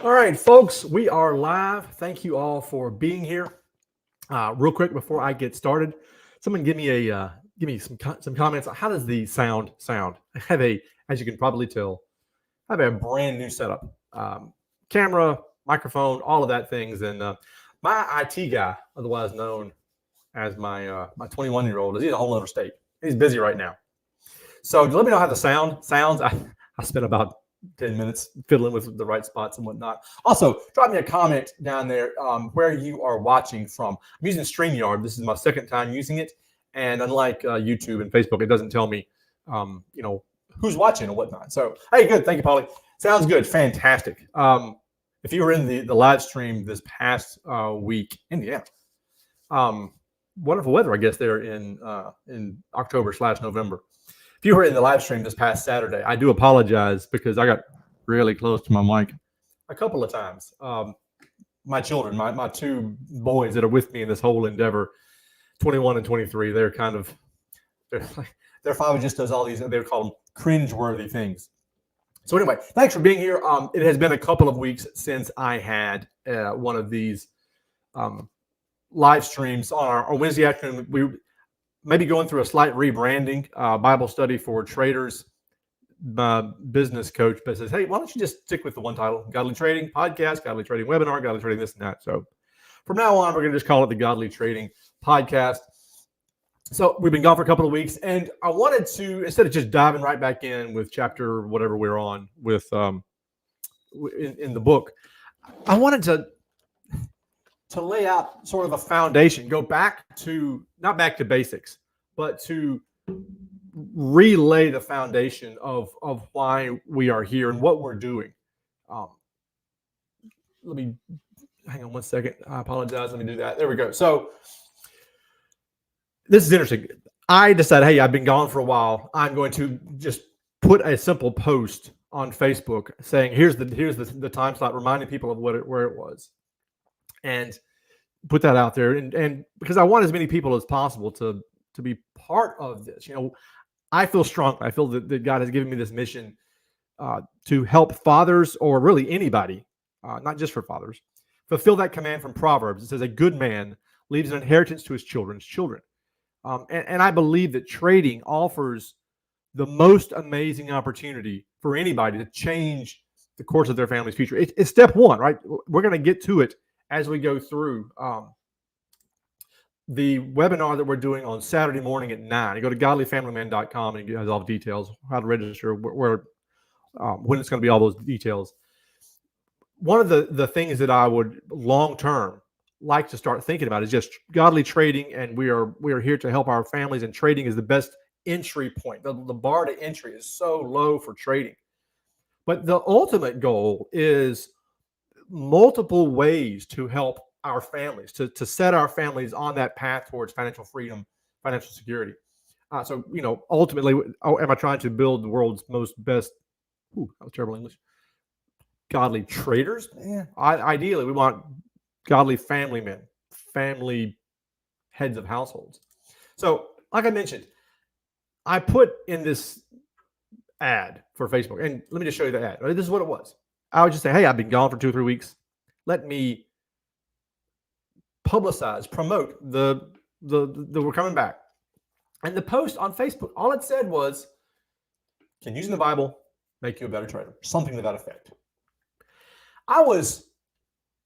All right, folks, we are live. Thank you all for being here. Real quick before I get started, someone give me some comments. How does the sound? I have as you can probably tell, I have a brand new setup, camera, microphone, all of that things, and my IT guy, otherwise known as my 21-year-old, is in a whole other state. He's busy right now. So let me know how the sounds. I spent about 10 minutes fiddling with the right spots and whatnot. Also, drop me a comment down there where you are watching from. I'm using StreamYard. This is my second time using it. And unlike YouTube and Facebook, it doesn't tell me, who's watching and whatnot. So, hey, good. Thank you, Polly. Sounds good. Fantastic. If you were in the live stream this past week, Indiana, wonderful weather, I guess, there in October/November. If you were in the live stream this past Saturday, I do apologize because I got really close to my mic a couple of times. My children, my two boys that are with me in this whole endeavor, 21 and 23, they're father just does all these, they're called cringe-worthy things. So anyway, thanks for being here. It has been a couple of weeks since I had one of these live streams on our Wednesday afternoon. We maybe going through a slight rebranding, Bible study for traders. My business coach says, hey, why don't you just stick with the one title, Godly Trading Podcast, Godly Trading Webinar, Godly Trading this and that. So from now on, we're going to just call it the Godly Trading Podcast. So we've been gone for a couple of weeks, and I wanted to, instead of just diving right back in with chapter whatever we're on with in the book, I wanted to lay out sort of a foundation, go back to, not back to basics, but to relay the foundation of why we are here and what we're doing. Let me, hang on one second. I apologize. Let me do that. There we go. So this is interesting. I decided, hey, I've been gone for a while. I'm going to just put a simple post on Facebook saying, here's the time slot, reminding people of where it was. And put that out there, and because I want as many people as possible to be part of this. I feel strong. I feel that God has given me this mission to help fathers, or really anybody, not just for fathers, fulfill that command from Proverbs. It says, a good man leaves an inheritance to his children's children. And I believe that trading offers the most amazing opportunity for anybody to change the course of their family's future. It's step one, right? We're going to get to it as we go through the webinar that we're doing on Saturday morning at 9. You go to godlyfamilyman.com and it has all the details, how to register, where when it's going to be, all those details. One of the things that I would long-term like to start thinking about is just godly trading, and we are here to help our families, and trading is the best entry point. The bar to entry is so low for trading. But the ultimate goal is multiple ways to help our families, to set our families on that path towards financial freedom, financial security. So, ultimately, am I trying to build the world's best, that was terrible English, godly traders? Yeah. Ideally, we want godly family men, family heads of households. So, like I mentioned, I put in this ad for Facebook, and let me just show you the ad. This is what it was. I would just say, hey, I've been gone for 2 or 3 weeks. Let me publicize, promote the we're coming back. And the post on Facebook, all it said was, can using the Bible make you a better trader? Something to that effect. I was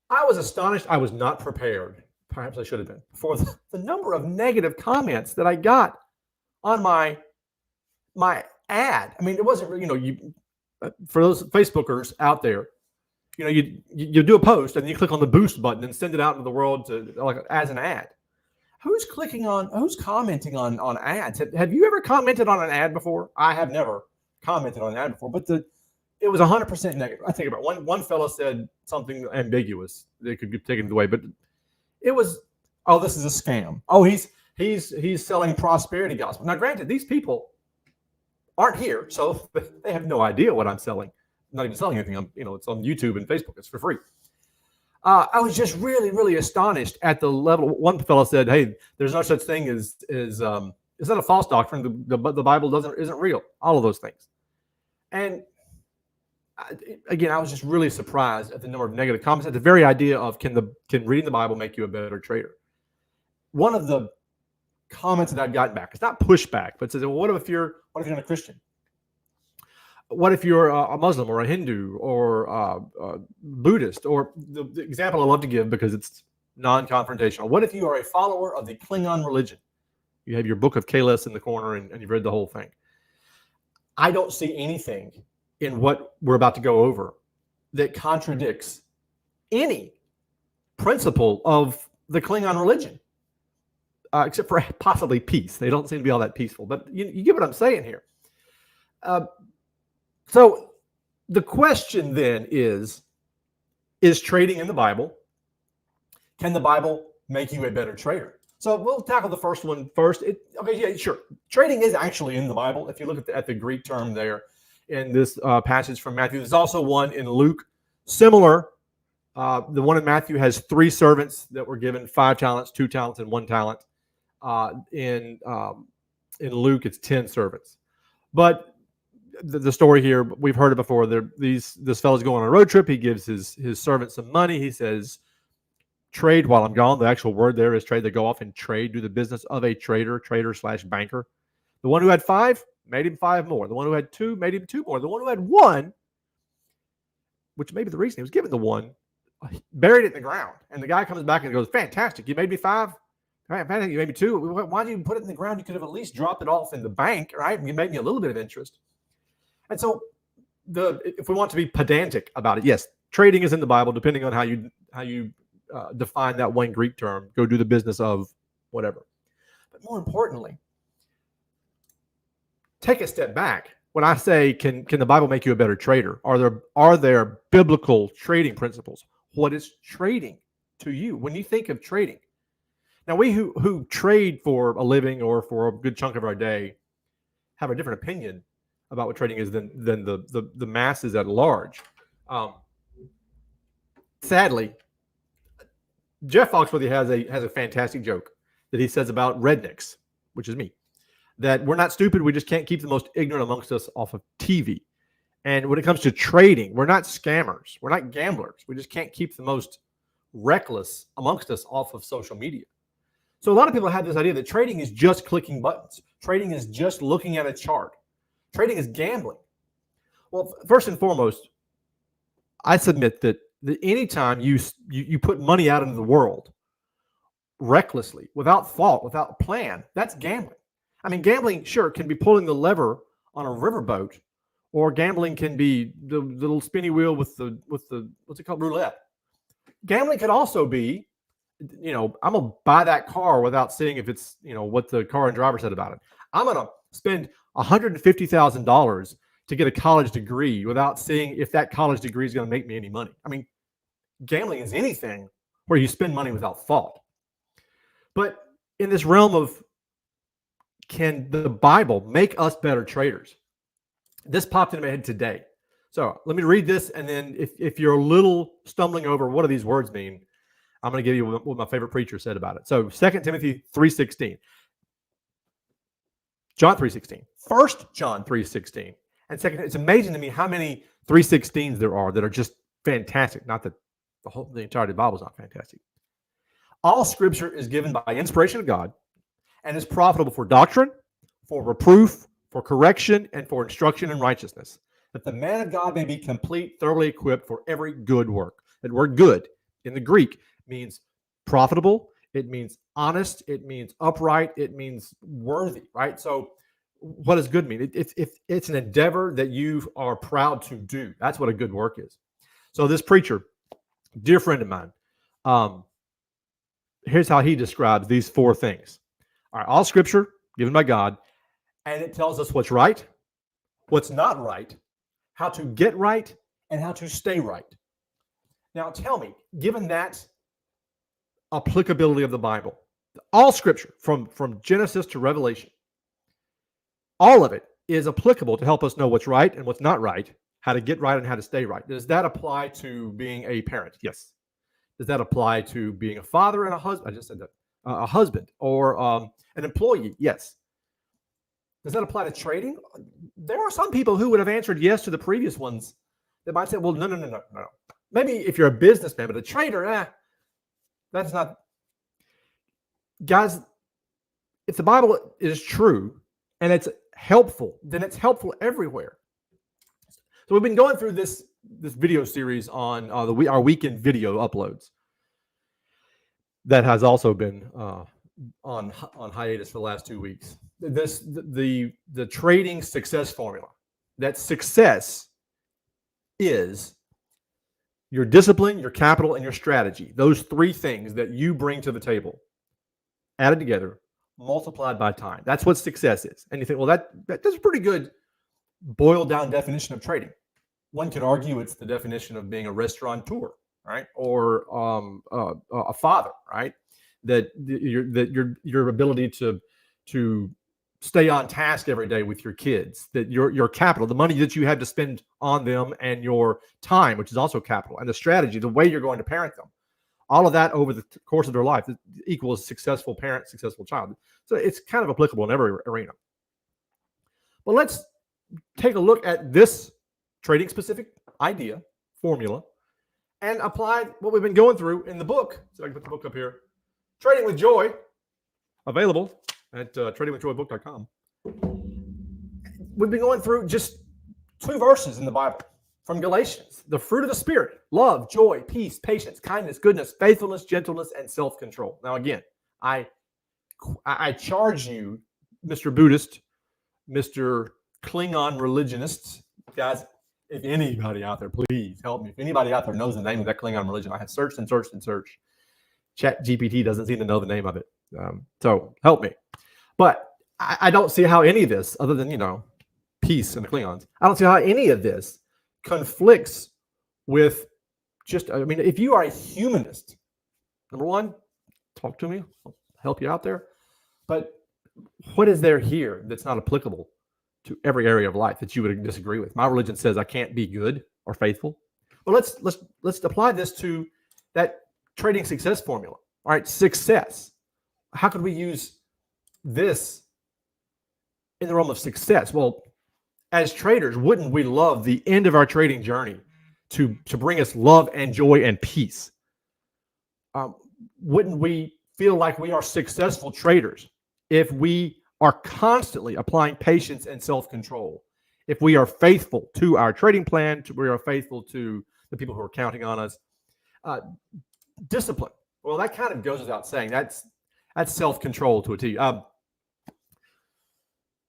astonished. I was not prepared. Perhaps I should have been, for the number of negative comments that I got on my ad. I mean, it wasn't, for those Facebookers out there, you do a post and you click on the boost button and send it out into the world as an ad. Who's commenting on ads? Have you ever commented on an ad before? I have never commented on an ad before, but it was 100% negative. I think about one fellow said something ambiguous. They could get taken away, but it was, oh, this is a scam. Oh, he's selling prosperity gospel. Now, granted, these people aren't here, so they have no idea what I'm selling. I'm not even selling anything. It's on YouTube and Facebook. It's for free. I was just really, really astonished at the level. One fellow said, "Hey, there's no such thing as it's not a false doctrine. The Bible isn't real. All of those things." And Again, I was just really surprised at the number of negative comments at the very idea of can reading the Bible make you a better trader? One of the comments that I've gotten back, it's not pushback, but it says, well, what if you're not a Christian? What if you're a Muslim or a Hindu or a Buddhist? Or the example I love to give because it's non-confrontational. What if you are a follower of the Klingon religion? You have your book of Kalis in the corner and you've read the whole thing. I don't see anything in what we're about to go over that contradicts any principle of the Klingon religion, except for possibly peace. They don't seem to be all that peaceful, but you get what I'm saying here. So the question then is trading in the Bible? Can the Bible make you a better trader? So we'll tackle the first one first. Okay, yeah, sure. Trading is actually in the Bible. If you look at the Greek term there in this passage from Matthew, there's also one in Luke. Similar, the one in Matthew has 3 servants that were given 5 talents, 2 talents, and 1 talent. In Luke, it's 10 servants. But the story here, we've heard it before. This fellow's going on a road trip. He gives his servant some money. He says, trade while I'm gone. The actual word there is trade. They go off and trade, do the business of a trader/banker. The one who had 5 made him 5 more. The one who had 2 made him 2 more. The one who had 1, which may be the reason he was given the 1, buried it in the ground. And the guy comes back and goes, fantastic. You made me 5. Right, you made me 2. Why did you put it in the ground? You could have at least dropped it off in the bank, right? You made me a little bit of interest. And so if we want to be pedantic about it, yes, trading is in the Bible, depending on how you define that one Greek term. Go do the business of whatever. But more importantly, take a step back. When I say, can the Bible make you a better trader? Are there biblical trading principles? What is trading to you when you think of trading? Now, we who trade for a living or for a good chunk of our day have a different opinion about what trading is than the masses at large. Sadly, Jeff Foxworthy has a fantastic joke that he says about rednecks, which is me, that we're not stupid. We just can't keep the most ignorant amongst us off of TV. And when it comes to trading, we're not scammers. We're not gamblers. We just can't keep the most reckless amongst us off of social media. So a lot of people have this idea that trading is just clicking buttons. Trading is just looking at a chart. Trading is gambling. Well, first and foremost, I submit that anytime you put money out into the world recklessly, without thought, without plan, that's gambling. I mean, gambling, sure, can be pulling the lever on a riverboat, or gambling can be the little spinny wheel with the what's it called, roulette. Gambling could also be, I'm gonna buy that car without seeing if it's, what the car and driver said about it. I'm gonna spend $150,000 to get a college degree without seeing if that college degree is going to make me any money. I mean, gambling is anything where you spend money without thought. But in this realm of, can the Bible make us better traders? This popped into my head today. So let me read this, and then if you're a little stumbling over what do these words mean, I'm going to give you what my favorite preacher said about it. So 2 Timothy 3:16. John 3:16, 1 John 3:16, and second. It's amazing to me how many 3:16s there are that are just fantastic. Not that the entirety of the Bible is not fantastic. All Scripture is given by inspiration of God and is profitable for doctrine, for reproof, for correction, and for instruction in righteousness, that the man of God may be complete, thoroughly equipped for every good work. That word "good" in the Greek means profitable. It means honest. It means upright. It means worthy, right? So what does good mean? It's an endeavor that you are proud to do. That's what a good work is. So this preacher, dear friend of mine, here's how he describes these 4 things. All right, all Scripture given by God, and it tells us what's right, what's not right, how to get right, and how to stay right. Now tell me, given that applicability of the Bible, all Scripture from Genesis to Revelation, all of it is applicable to help us know what's right and what's not right, how to get right and how to stay right. Does that apply to being a parent? Yes. Does that apply to being a father and a husband? I just said that. A husband or an employee? Yes. Does that apply to trading? There are some people who would have answered yes to the previous ones that might say, well, no. Maybe if you're a businessman, but a trader, that's not. Guys, if the Bible is true and it's helpful, then it's helpful everywhere. So we've been going through this video series on our weekend video uploads. That has also been on hiatus for the last 2 weeks. The trading success formula. That success is your discipline, your capital, and your strategy. Those three things that you bring to the table, added together, multiplied by time. That's what success is. And you think, well, that's a pretty good boiled down definition of trading. One could argue it's the definition of being a restaurateur, right? Or a father, right? That your ability to stay on task every day with your kids, that your capital, the money that you have to spend on them, and your time, which is also capital, and the strategy, the way you're going to parent them, all of that over the course of their life equals successful parent, successful child. So it's kind of applicable in every arena. Well, let's take a look at this trading specific idea, formula, and apply what we've been going through in the book. So I can put the book up here. Trading with Joy, available at tradingwithjoybook.com. We've been going through just 2 verses in the Bible from Galatians. The fruit of the Spirit: love, joy, peace, patience, kindness, goodness, faithfulness, gentleness, and self-control. Now, again, I charge you, Mr. Buddhist, Mr. Klingon religionists, guys, if anybody out there, please help me. If anybody out there knows the name of that Klingon religion, I have searched and searched and searched. ChatGPT doesn't seem to know the name of it. So help me. But I don't see how any of this, other than, peace and the Klingons, I don't see how any of this conflicts with if you are a humanist, number one, talk to me, I'll help you out there. But what is there here that's not applicable to every area of life that you would disagree with? My religion says I can't be good or faithful. Well, let's apply this to that trading success formula. All right, success. How could we use this in the realm of success? Well, as traders, wouldn't we love the end of our trading journey to bring us love and joy and peace? Wouldn't we feel like we are successful traders if we are constantly applying patience and self-control? If we are faithful to our trading plan, we are faithful to the people who are counting on us. Discipline. Well, that kind of goes without saying. That's self-control to a T.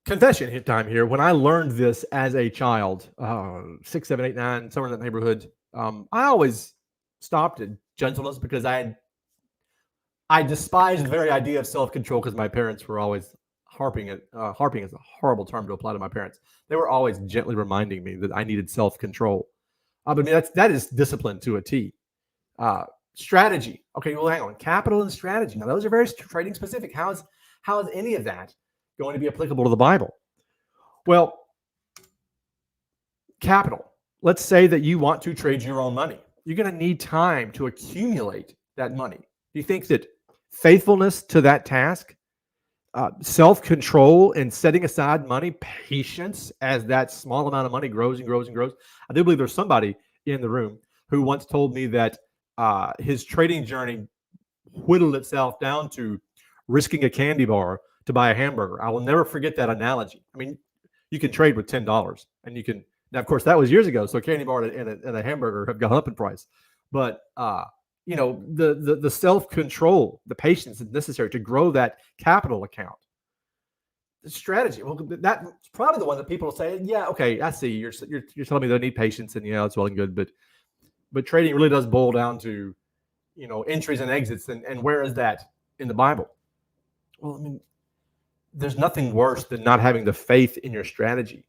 Confession time here. When I learned this as a child, 6, 7, 8, 9, somewhere in that neighborhood, I always stopped at gentleness because I despised the very idea of self-control because my parents were always harping is a horrible term to apply to my parents. They were always gently reminding me that I needed self-control. But that is discipline to a T. Strategy. Okay, well, hang on. Capital and strategy. Now, those are very trading specific. How is any of that going to be applicable to the Bible? Well, capital. Let's say that you want to trade your own money. You're going to need time to accumulate that money. Do you think that faithfulness to that task, self-control and setting aside money, patience as that small amount of money grows and grows and grows? I do believe there's somebody in the room who once told me that his trading journey whittled itself down to risking a candy bar to buy a hamburger. I will never forget that analogy. I mean, you can trade with $10, and you can. Now, of course, that was years ago, so a candy bar and a hamburger have gone up in price. But the self-control, the patience that's necessary to grow that capital account. The strategy. Well, that's probably the one that people will say, yeah, okay, I see. You're telling me they need patience, and it's well and good, but trading really does boil down to, entries and exits, and where is that in the Bible? Well, I mean, there's nothing worse than not having the faith in your strategy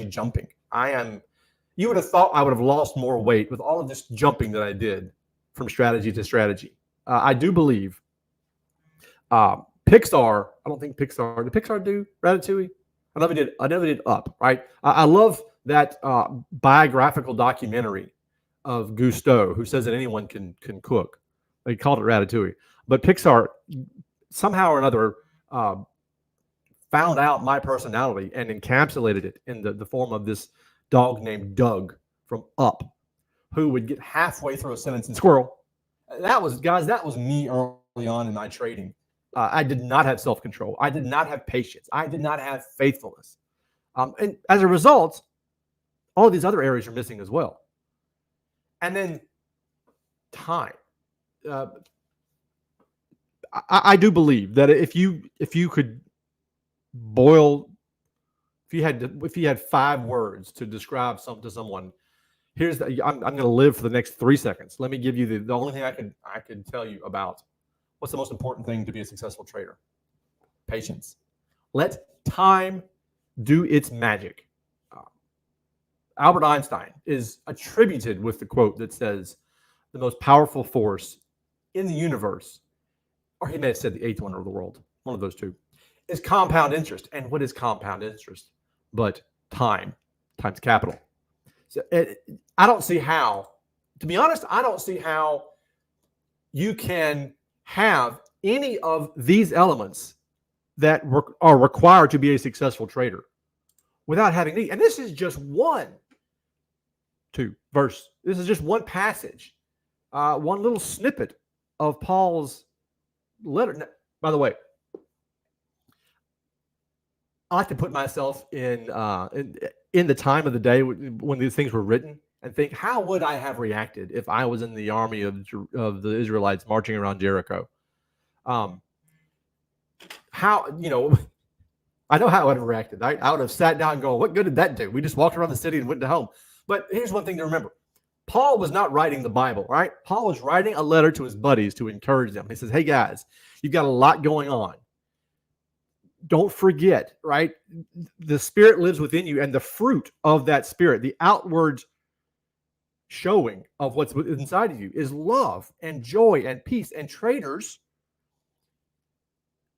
jumping. You would have thought I would have lost more weight with all of this jumping that I did from strategy to strategy. I do believe Pixar, I don't think did Pixar do Ratatouille? I never did Up, right? I love that biographical documentary of Gusteau, who says that anyone can cook. They called it Ratatouille. But Pixar somehow or another found out my personality and encapsulated it in the form of this dog named Doug from up, who would get halfway through a sentence and squirrel. That was me early on in my trading. I did not have self-control. I did not have patience. I did not have faithfulness. And as a result, all of these other areas are missing as well. And then time. I do believe that if you could boil, if you had 5 words to describe something to someone, here's I'm going to live for the next 3 seconds. Let me give you the only thing I could tell you about what's the most important thing to be a successful trader. Patience. Let time do its magic. Albert Einstein is attributed with the quote that says, the most powerful force in the universe, or he may have said the 8th wonder of the world, one of those two, is compound interest. And what is compound interest? But time times capital. So I don't see how, to be honest, I don't see how you can have any of these elements that are required to be a successful trader without having these. And this is just one verse. This is just one passage, one little snippet of Paul's letter. Now, by the way, I like to put myself in the time of the day when these things were written and think, how would I have reacted if I was in the army of the Israelites marching around Jericho? How, I know how I would have reacted. I would have sat down and gone, what good did that do? We just walked around the city and went to home. But here's one thing to remember. Paul was not writing the Bible, right? Paul was writing a letter to his buddies to encourage them. He says, hey, guys, you've got a lot going on. Don't forget, right? The Spirit lives within you, and the fruit of that Spirit, the outward showing of what's inside of you, is love and joy and peace. And traders,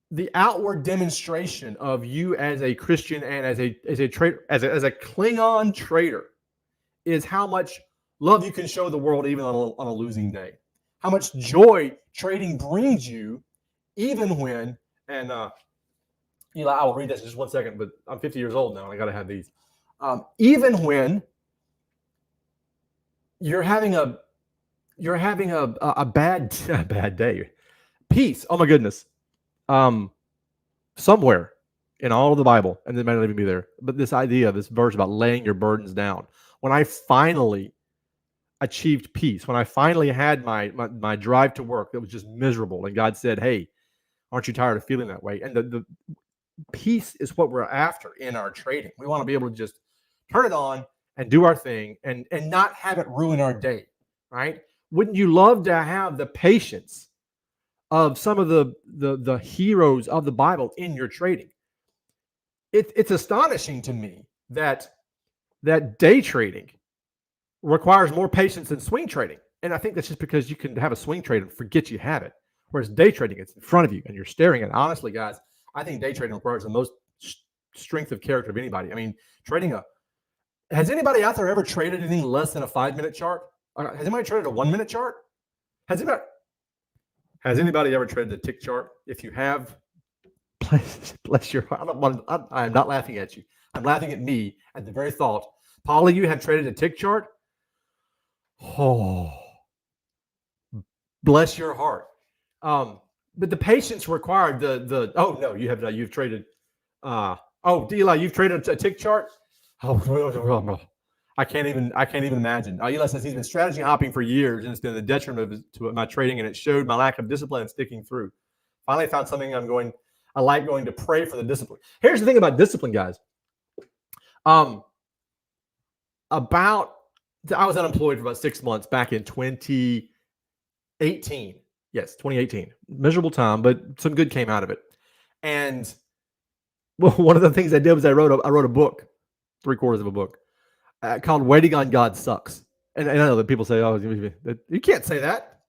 the outward demonstration of you as a Christian and as a trader, as a Klingon trader, is how much love you can show the world even on a losing day. How much joy trading brings you, even when, and Eli, I will read this in just 1 second, but I'm 50 years old now and I got to have these. Even when you're having a bad day, peace. Oh my goodness. Somewhere in all of the Bible, and it might not even be there, but this verse about laying your burdens down. When I finally achieved peace, when I finally had my drive to work that was just miserable, and God said, hey, aren't you tired of feeling that way? And the peace is what we're after in our trading. We want to be able to just turn it on and do our thing and not have it ruin our day, right? Wouldn't you love to have the patience of some of the heroes of the Bible in your trading? It's astonishing to me that day trading requires more patience than swing trading. And I think that's just because you can have a swing trade and forget you have it. Whereas day trading, it's in front of you and you're staring at it. Honestly, guys, I think day trading requires the most strength of character of anybody. I mean, has anybody out there ever traded anything less than a 5-minute chart? Has anybody traded a 1-minute chart? Has anybody ever traded a tick chart? If you have, bless your heart. I am not laughing at you. I'm laughing at me at the very thought. Paula, you have traded a tick chart? Oh, bless your heart. But the patience required, you've traded, Eli, you've traded a tick chart? Oh, I can't even imagine. Eli says he's been strategy hopping for years, and it's been the detriment to my trading, and it showed my lack of discipline and sticking through. Finally found something I like going to pray for the discipline. Here's the thing about discipline, guys. I was unemployed for about 6 months back in 2018. Yes, 2018. Miserable time, but some good came out of it. And one of the things I did was I wrote a book, 3/4 of a book, called Waiting on God Sucks. And I know that people say, oh, you can't say that.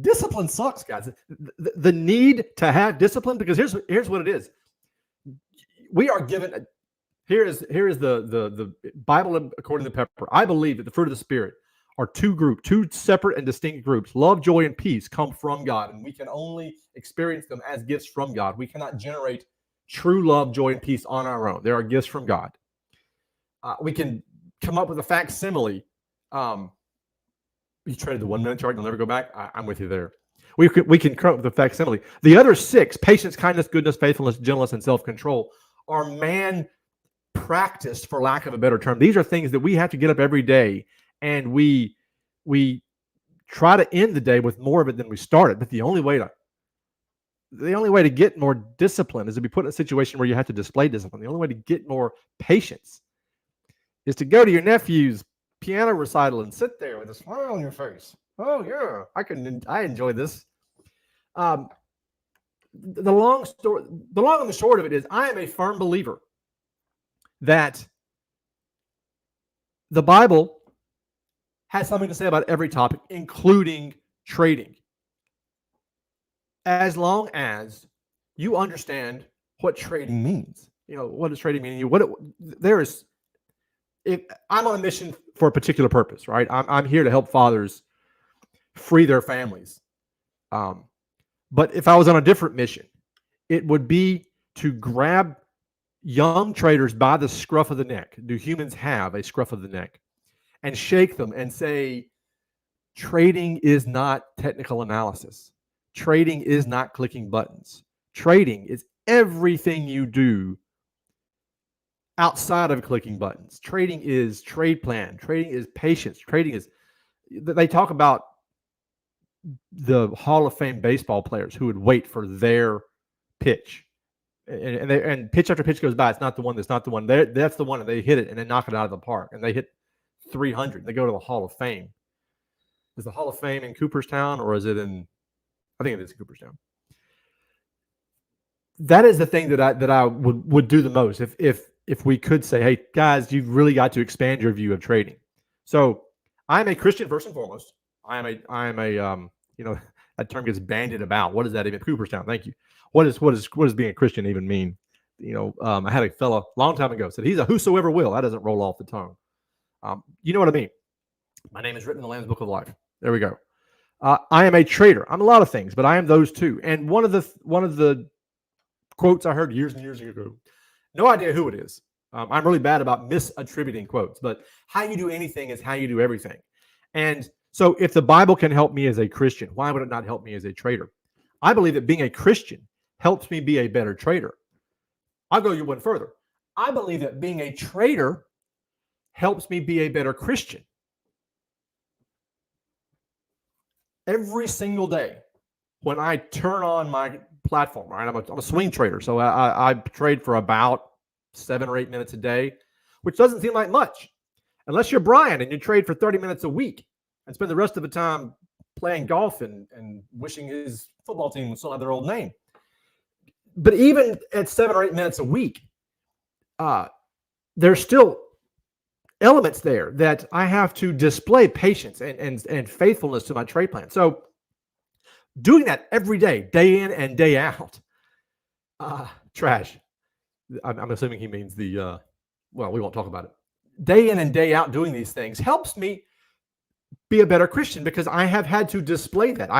Discipline sucks, guys. The need to have discipline, because here's what it is. We are given, here is the Bible according to Pepper. I believe that the fruit of the Spirit are two separate and distinct groups. Love, joy, and peace come from God, and we can only experience them as gifts from God. We cannot generate true love, joy, and peace on our own. They are gifts from God. We can come up with a facsimile. You traded the 1 minute chart, you'll never go back. I'm with you there. We can come up with a facsimile. The other 6, patience, kindness, goodness, faithfulness, gentleness, and self-control, are man practiced, for lack of a better term. These are things that we have to get up every day, and we try to end the day with more of it than we started. But the only way to get more discipline is to be put in a situation where you have to display discipline. The only way to get more patience is to go to your nephew's piano recital and sit there with a smile on your face. Oh yeah, I enjoy this. The long and the short of it is, I am a firm believer that the Bible has something to say about every topic, including trading. As long as you understand what trading means. What does trading mean? If I'm on a mission for a particular purpose, right? I'm here to help fathers free their families. But if I was on a different mission, it would be to grab young traders by the scruff of the neck. Do humans have a scruff of the neck? And shake them and say, trading is not technical analysis. Trading is not clicking buttons. Trading is everything you do outside of clicking buttons. Trading is trade plan. Trading is patience. Trading is, they talk about the Hall of Fame baseball players who would wait for their pitch. And pitch after pitch goes by. It's not the one. That's not the one. That's the one, and they hit it and they knock it out of the park. And they hit 300. They go to the Hall of Fame. Is the Hall of Fame in Cooperstown, or is it in? I think it is in Cooperstown. That is the thing that I would do the most if we could say, hey guys, you've really got to expand your view of trading. So I'm a Christian first and foremost. I am a that term gets bandied about. What does that even? Cooperstown. Thank you. What does being a Christian even mean? I had a fella a long time ago said he's a whosoever will. That doesn't roll off the tongue. You know what I mean? My name is written in the Lamb's Book of Life. There we go. I am a trader. I'm a lot of things, but I am those two. And one of the quotes I heard years and years ago, no idea who it is. I'm really bad about misattributing quotes, but how you do anything is how you do everything. And so if the Bible can help me as a Christian, why would it not help me as a trader? I believe that being a Christian helps me be a better trader. I'll go one further. I believe that being a trader helps me be a better Christian. Every single day when I turn on my platform, right? I'm a swing trader. So I trade for about 7 or 8 minutes a day, which doesn't seem like much. Unless you're Brian and you trade for 30 minutes a week and spend the rest of the time playing golf and wishing his football team would still have their old name. But even at 7 or 8 minutes a week, there's still elements there that I have to display patience and faithfulness to my trade plan. So doing that every day, day in and day out, trash. I'm assuming he means we won't talk about it. Day in and day out doing these things helps me be a better Christian because I have had to display that.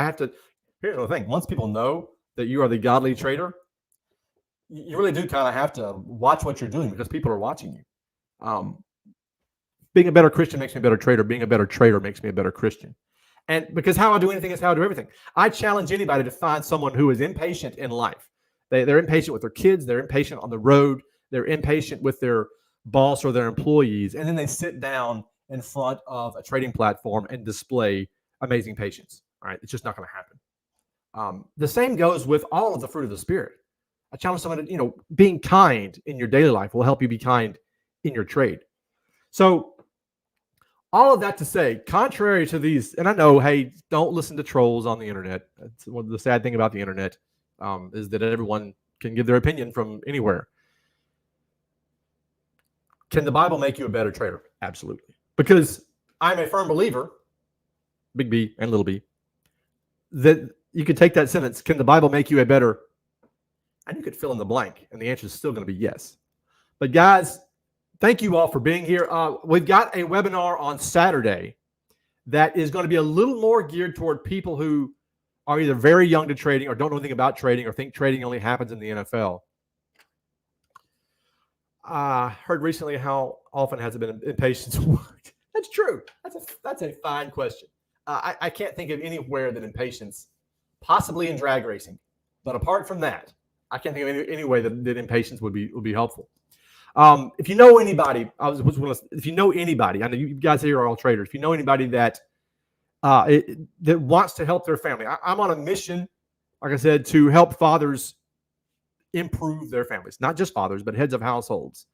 Here's the thing. Once people know that you are the godly trader, you really do kind of have to watch what you're doing because people are watching you. Being a better Christian makes me a better trader. Being a better trader makes me a better Christian. And because how I do anything is how I do everything. I challenge anybody to find someone who is impatient in life. They're impatient with their kids. They're impatient on the road. They're impatient with their boss or their employees. And then they sit down in front of a trading platform and display amazing patience. All right. It's just not going to happen. The same goes with all of the fruit of the Spirit. I challenge someone to, being kind in your daily life will help you be kind in your trade. So all of that to say, contrary to these, and I know, hey, don't listen to trolls on the internet. That's the sad thing about the internet is that everyone can give their opinion from anywhere. Can the Bible make you a better trader? Absolutely. Because I'm a firm believer, big B and little b, that you could take that sentence, can the Bible make you a better, and you could fill in the blank, and the answer is still going to be yes. But guys, thank you all for being here. We've got a webinar on Saturday that is going to be a little more geared toward people who are either very young to trading or don't know anything about trading or think trading only happens in the NFL. I heard recently how often has it been impatience worked? That's true. That's a fine question. I can't think of anywhere that impatience, possibly in drag racing, but apart from that, I can't think of any way that impatience would be helpful. If you know anybody, if you know anybody, I know you guys here are all traders. If you know anybody that that wants to help their family, I'm on a mission, like I said, to help fathers improve their families, not just fathers, but heads of households,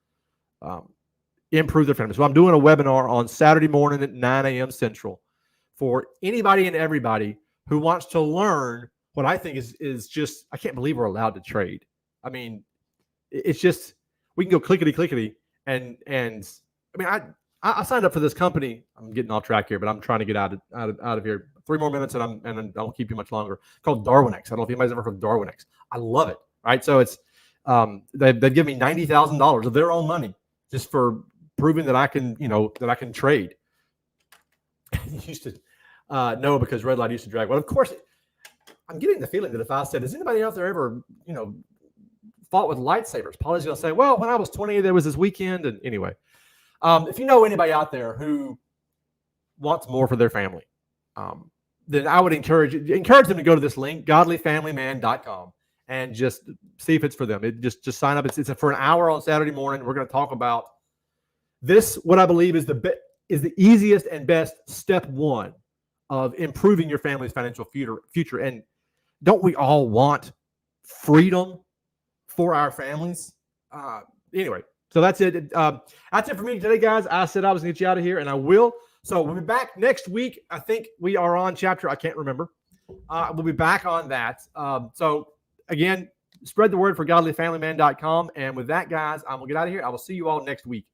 improve their families. So I'm doing a webinar on Saturday morning at 9 a.m. Central for anybody and everybody who wants to learn what I think is just, I can't believe we're allowed to trade. I mean, it's just, we can go clickety and I mean, I signed up for this company. I'm getting off track here, but I'm trying to get out of here. 3 more minutes and I don't keep you much longer. It's called DarwinX. I don't know if anybody's ever heard of DarwinX. I love it. Right. So it's they've given me $90,000 of their own money just for proving that I can, that I can trade. Used to know because Red Light used to drag. Well, of course, I'm getting the feeling that if I said, has anybody out there ever, fought with lightsabers? Polly's going to say, well, when I was 20, there was this weekend. And anyway, if you know anybody out there who wants more for their family, then I would encourage them to go to this link, godlyfamilyman.com, and just see if it's for them. Just sign up. It's for an hour on Saturday morning. We're going to talk about this, what I believe is the easiest and best step one of improving your family's financial future. And don't we all want freedom for our families? Anyway, so that's it. That's it for me today, guys. I said I was going to get you out of here, and I will. So we'll be back next week. I think we are on chapter, I can't remember. We'll be back on that. So again, spread the word for godlyfamilyman.com. And with that, guys, I'm going to get out of here. I will see you all next week.